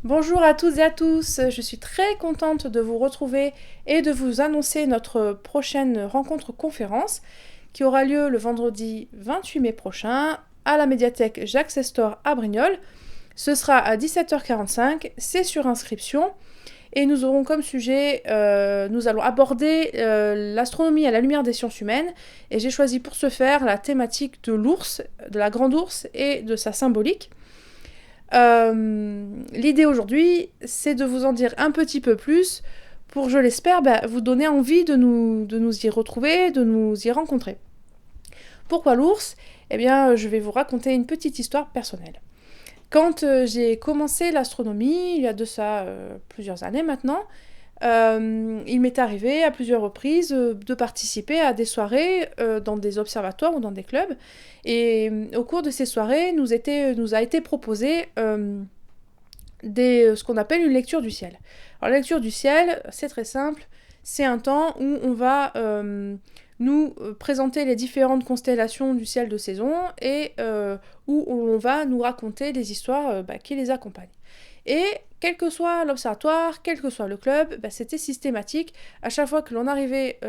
Bonjour à toutes et à tous, je suis très contente de vous retrouver et de vous annoncer notre prochaine rencontre conférence qui aura lieu le vendredi 28 mai prochain à la médiathèque Jacques Sestor à Brignoles. Ce sera à 17h45, c'est sur inscription et nous aurons comme sujet, nous allons aborder l'astronomie à la lumière des sciences humaines et j'ai choisi pour ce faire la thématique de l'ours, de la grande ours et de sa symbolique. L'idée aujourd'hui, c'est de vous en dire un petit peu plus pour, je l'espère, vous donner envie de nous y retrouver, de nous y rencontrer. Pourquoi l'ours ? Eh bien, je vais vous raconter une petite histoire personnelle. Quand j'ai commencé l'astronomie, il y a de ça plusieurs années maintenant, il m'est arrivé à plusieurs reprises de participer à des soirées dans des observatoires ou dans des clubs. Et au cours de ces soirées, nous a été proposé ce qu'on appelle une lecture du ciel. Alors la lecture du ciel, c'est très simple, c'est un temps où on va nous présenter les différentes constellations du ciel de saison et où on va nous raconter des histoires qui les accompagnent. Et quel que soit l'observatoire, quel que soit le club, c'était systématique. À chaque fois que l'on arrivait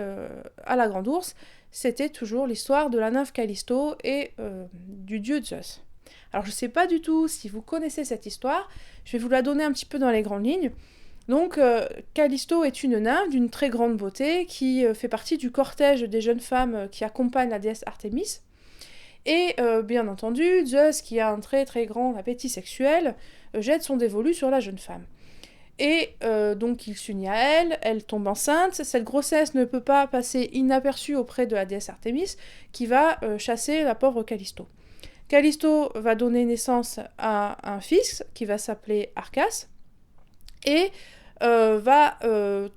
à la Grande Ourse, c'était toujours l'histoire de la nymphe Callisto et du dieu Zeus. Alors je ne sais pas du tout si vous connaissez cette histoire, je vais vous la donner un petit peu dans les grandes lignes. Donc Callisto est une nymphe d'une très grande beauté qui fait partie du cortège des jeunes femmes qui accompagnent la déesse Artémis. Et bien entendu, Zeus, qui a un très très grand appétit sexuel, jette son dévolu sur la jeune femme. Et donc il s'unit à elle, elle tombe enceinte, cette grossesse ne peut pas passer inaperçue auprès de la déesse Artémis, qui va chasser la pauvre Callisto. Callisto va donner naissance à un fils qui va s'appeler Arcas, et va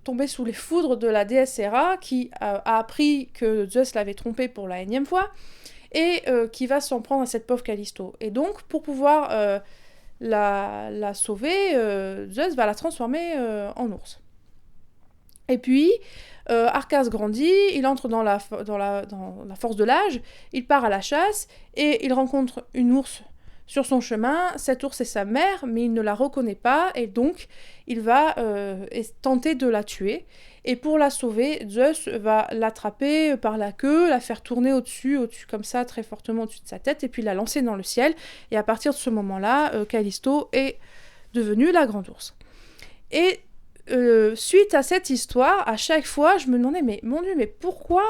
tomber sous les foudres de la déesse Héra, qui a appris que Zeus l'avait trompée pour la énième fois, et qui va s'en prendre à cette pauvre Callisto. Et donc, pour pouvoir la sauver, Zeus va la transformer en ours. Et puis, Arcas grandit, il entre dans la force de l'âge, il part à la chasse, et il rencontre une ours sur son chemin. Cette ours est sa mère, mais il ne la reconnaît pas, et donc il va tenter de la tuer. Et pour la sauver, Zeus va l'attraper par la queue, la faire tourner au-dessus comme ça, très fortement au-dessus de sa tête, et puis la lancer dans le ciel. Et à partir de ce moment-là, Callisto est devenue la grande ours. Et suite à cette histoire, à chaque fois, je me demandais, mais mon Dieu, mais pourquoi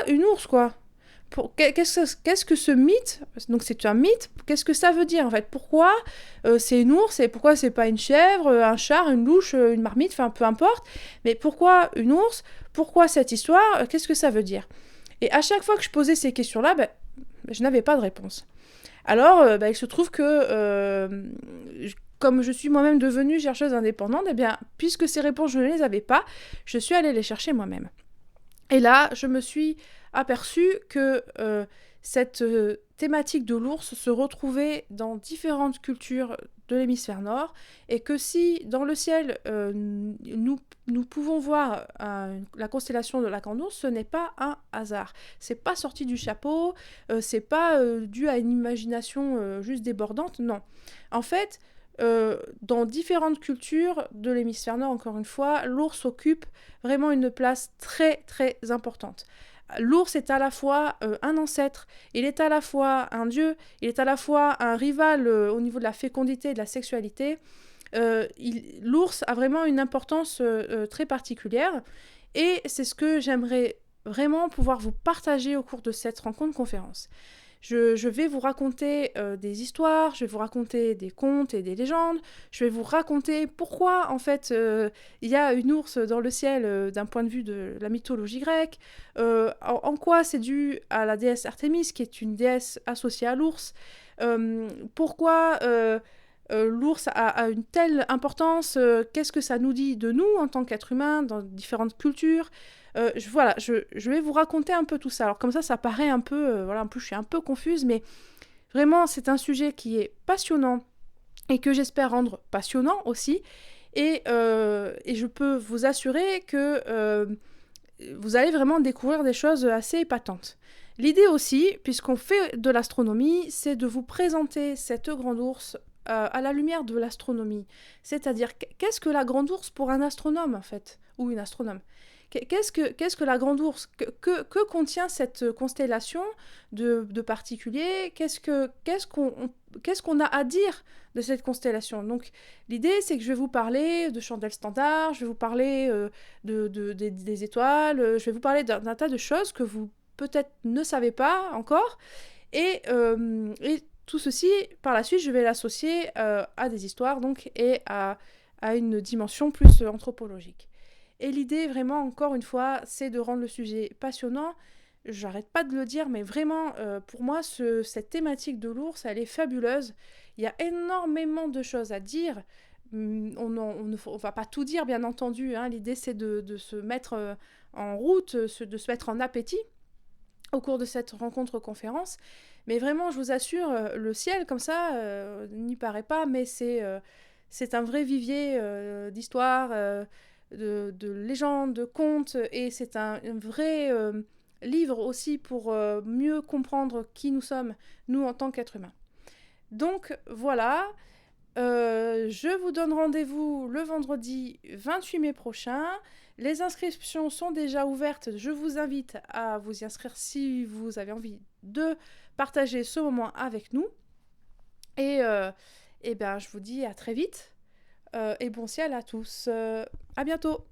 une ours, quoi ? Qu'est-ce que ce mythe ? Donc c'est un mythe, qu'est-ce que ça veut dire en fait ? Pourquoi c'est une ours et pourquoi c'est pas une chèvre, un char, une louche, une marmite, enfin peu importe. Mais pourquoi une ours ? Pourquoi cette histoire ? Qu'est-ce que ça veut dire ? Et à chaque fois que je posais ces questions-là, je n'avais pas de réponse. Alors il se trouve que comme je suis moi-même devenue chercheuse indépendante, eh bien, puisque ces réponses je ne les avais pas, je suis allée les chercher moi-même. Et là, je me suis aperçue que cette thématique de l'ours se retrouvait dans différentes cultures de l'hémisphère nord, et que si dans le ciel nous pouvons voir la constellation de la Grande Ourse, ce n'est pas un hasard. C'est pas sorti du chapeau, c'est pas dû à une imagination juste débordante, non. En fait, dans différentes cultures de l'hémisphère nord, encore une fois, l'ours occupe vraiment une place très très importante. L'ours est à la fois un ancêtre, il est à la fois un dieu, il est à la fois un rival au niveau de la fécondité et de la sexualité. L'ours a vraiment une importance très particulière, et c'est ce que j'aimerais vraiment pouvoir vous partager au cours de cette rencontre conférence. Je vais vous raconter des histoires, je vais vous raconter des contes et des légendes, je vais vous raconter pourquoi, en fait, il y a une ours dans le ciel d'un point de vue de la mythologie grecque, en quoi c'est dû à la déesse Artémis, qui est une déesse associée à l'ours, pourquoi l'ours a une telle importance, qu'est-ce que ça nous dit de nous en tant qu'être humain dans différentes cultures. Je vais vous raconter un peu tout ça. Alors comme ça paraît un peu, en plus je suis un peu confuse, mais vraiment c'est un sujet qui est passionnant et que j'espère rendre passionnant aussi. Et je peux vous assurer que vous allez vraiment découvrir des choses assez épatantes. L'idée aussi, puisqu'on fait de l'astronomie, c'est de vous présenter cette grande ours à la lumière de l'astronomie. C'est-à-dire, qu'est-ce que la grande ourse pour un astronome, en fait, ou une astronome? Qu'est-ce que la grande ourse? Que contient cette constellation de particuliers? Qu'est-ce qu'on a à dire de cette constellation? Donc, l'idée, c'est que je vais vous parler de chandelles standards, je vais vous parler des étoiles, je vais vous parler d'un tas de choses que vous peut-être ne savez pas encore, et tout ceci, par la suite, je vais l'associer à des histoires donc, et à une dimension plus anthropologique. Et l'idée, vraiment, encore une fois, c'est de rendre le sujet passionnant. J'arrête pas de le dire, mais vraiment, pour moi, cette thématique de l'ours, elle est fabuleuse. Il y a énormément de choses à dire. On va pas tout dire, bien entendu. Hein. L'idée, c'est de se mettre en route, de se mettre en appétit au cours de cette rencontre-conférence. Mais vraiment, je vous assure, le ciel, comme ça, n'y paraît pas, mais c'est un vrai vivier d'histoires, de légendes, de contes, et c'est un vrai livre aussi pour mieux comprendre qui nous sommes, nous, en tant qu'êtres humains. Donc, voilà. Je vous donne rendez-vous le vendredi 28 mai prochain. Les inscriptions sont déjà ouvertes. Je vous invite à vous y inscrire si vous avez envie de partager ce moment avec nous. Et ben, je vous dis à très vite et bon ciel à tous. À bientôt.